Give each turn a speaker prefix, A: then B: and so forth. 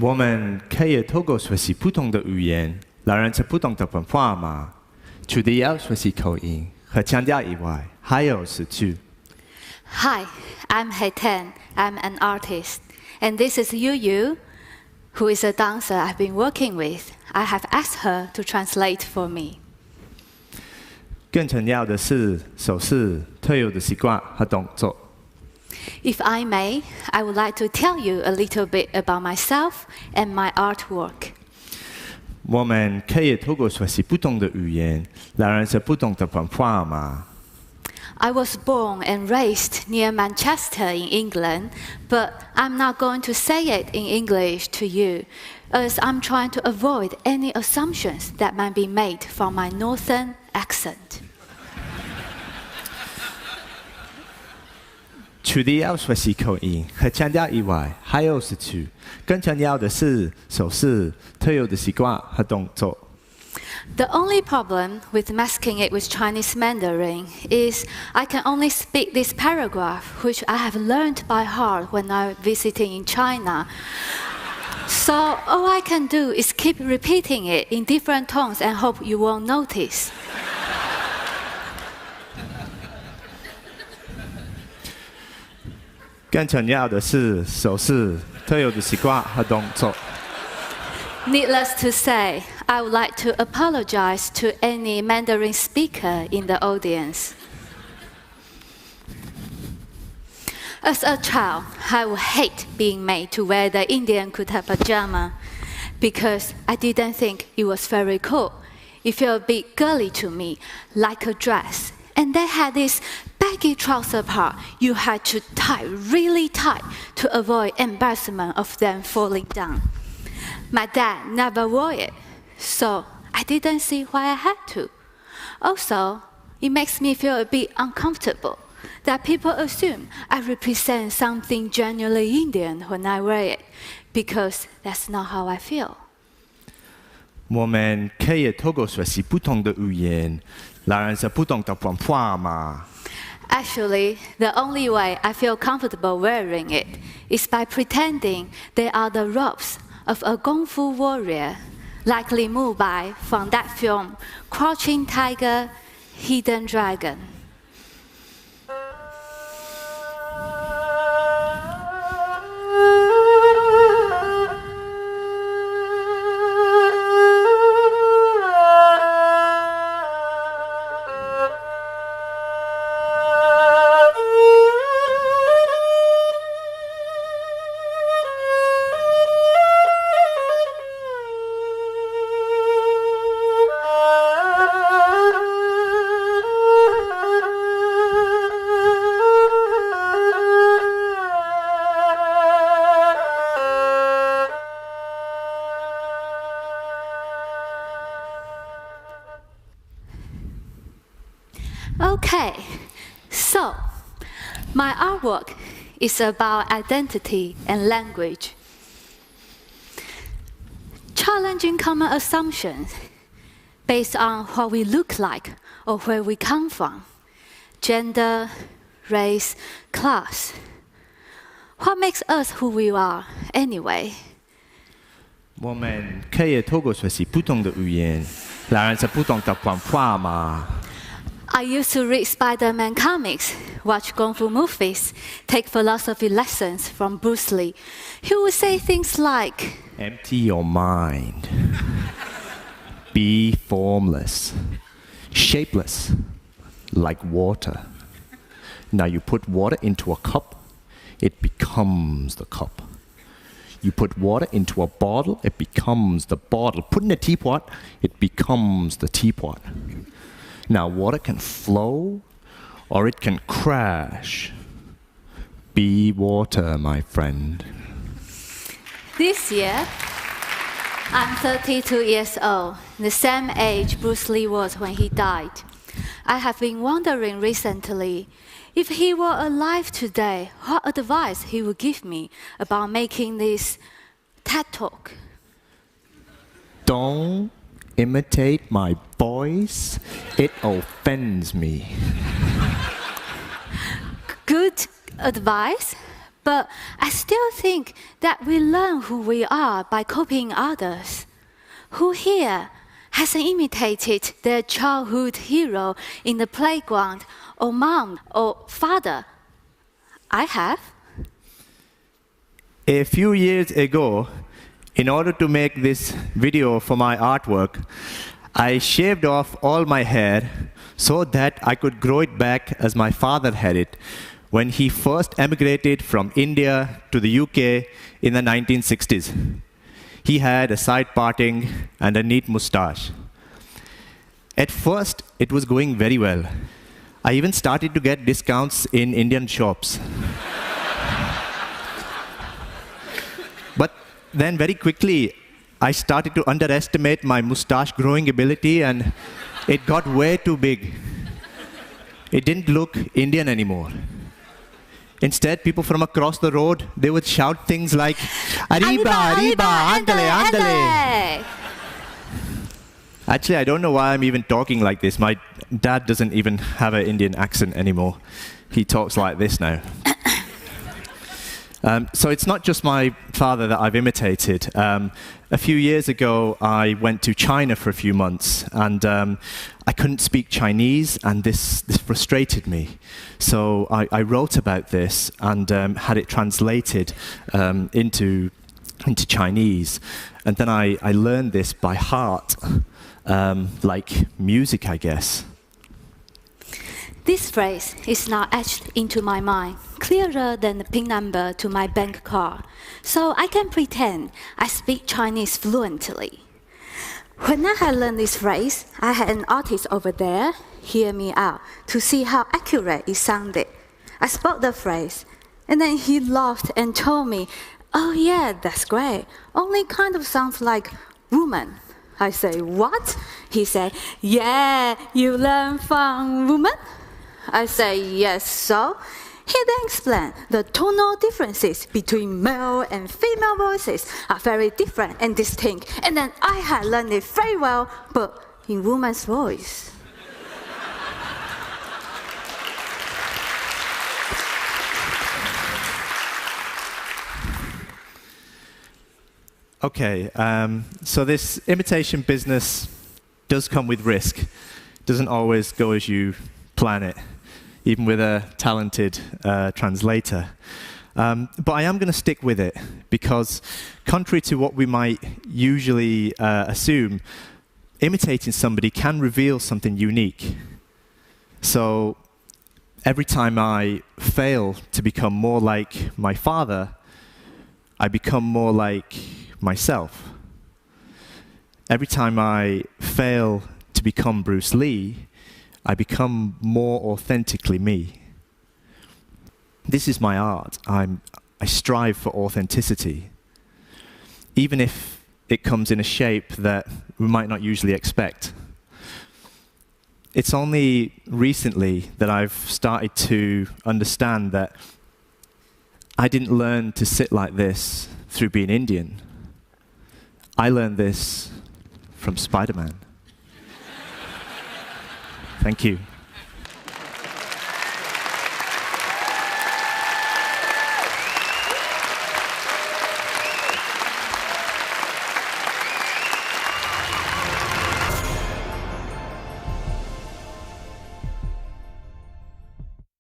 A: 我们可以透过学习不同的语言，来认识不同的文化吗？除了要学习口音和腔调以外，还有是去。
B: Hi, I'm Heitan. I'm an artist. And this is Yu, who is a dancer I've been working with. I have asked her to translate for me.
A: 更重要的是手势、特有的习惯和动作。
B: If I may, I would like to tell you a little bit about myself and my artwork.
A: 我们可以透过学习不同的语言，来认识不同的文化吗？
B: I was born and raised near Manchester in England, but I'm not going to say it in English to you, as I'm trying to avoid any assumptions that might be made from my northern accent.
A: 除了要学习口音和腔调以外，还有是去。更重要的是手势、特有的习惯和动作。
B: The only problem with masking it with Chinese Mandarin is I can only speak this paragraph, which I have learned by heart when I'm visiting in China. So all I can do is keep repeating it in different tones and hope you won't notice.
A: 更重要的是手势、特有的习惯和动作。
B: Needless to say, I would like to apologize to any Mandarin speaker in the audience. As a child, I would hate being made to wear the Indian kurta pajama because I didn't think it was very cool. It felt a bit girly to me, like a dress. And they had this baggy trouser part you had to tie really tight to avoid embarrassment of them falling down. My dad never wore it, so I didn't see why I had to. Also, it makes me feel a bit uncomfortable that people assume I represent something genuinely Indian when I wear it, because that's not how I feel.
A: 我们可以透过学习不同的语言，来认识不同的文化吗？
B: Actually, the only way I feel comfortable wearing it is by pretending they are the robes of a Kung Fu warrior, like Li Mu Bai from that film, Crouching Tiger, Hidden Dragon. Okay, so my artwork is about identity and language. Challenging common assumptions based on what we look like or where we come from. Gender, race, class. What makes us who we are anyway?
A: 我们可以透过学习不同的语言，来认识不同的文化吗？
B: I used to read Spider-Man comics, watch Kung Fu movies, take philosophy lessons from Bruce Lee. He would say things like,
A: Empty your mind. Be formless. Shapeless. Like water. Now you put water into a cup, it becomes the cup. You put water into a bottle, it becomes the bottle. Put in a teapot, it becomes the teapot. Now water can flow or it can crash. Be water, my friend.
B: this year, I'm 32 years old, the same age Bruce Lee was when he died. I have been wondering recently, if he were alive today, what advice he would give me about making this TED Talk.
A: Don't imitate my voice. It offends me.
B: Good advice, But I still think that we learn who we are by copying others. Who here hasn't imitated their childhood hero in the playground, or mom, or father? I have.
A: A few years ago, in order to make this video for my artwork, I shaved off all my hair so that I could grow it back as my father had it when he first emigrated from India to the UK in the 1960s. He had a side parting and a neat mustache. At first, it was going very well. I even started to get discounts in Indian shops. But then very quickly, I started to underestimate my mustache growing ability, and it got way too big. It didn't look Indian anymore. Instead, people from across the road, they would shout things like, "Arriba, arriba, andale, andale." Actually, I don't know why I'm even talking like this. My dad doesn't even have an Indian accent anymore. He talks like this now. So it's not just my father that I've imitated. A few years ago, I went to China for a few months, and I couldn't speak Chinese, and this frustrated me. So I wrote about this and had it translated into Chinese. And then I learned this by heart, like music, I guess.
B: This phrase is now etched into my mind, clearer than the PIN number to my bank card, so I can pretend I speak Chinese fluently. When I had learned this phrase, I had an artist over there hear me out to see how accurate it sounded. I spoke the phrase, and then he laughed and told me, "Oh yeah, that's great, only kind of sounds like woman." I say, "What?" He said, "Yeah, you learn from woman?" I say, "Yes, so?" He then explained the tonal differences between male and female voices are very different and distinct, and then I had learned it very well, but in woman's voice.
A: Okay, so this imitation business does come with risk. Doesn't always go as you plan it, even with a talented translator. But I am going to stick with it, because contrary to what we might usually assume, imitating somebody can reveal something unique. So every time I fail to become more like my father, I become more like myself. Every time I fail to become Bruce Lee, I become more authentically me. This is my art. I strive for authenticity, even if it comes in a shape that we might not usually expect. It's only recently that I've started to understand that I didn't learn to sit like this through being Indian. I learned this from Spider-Man. Thank you.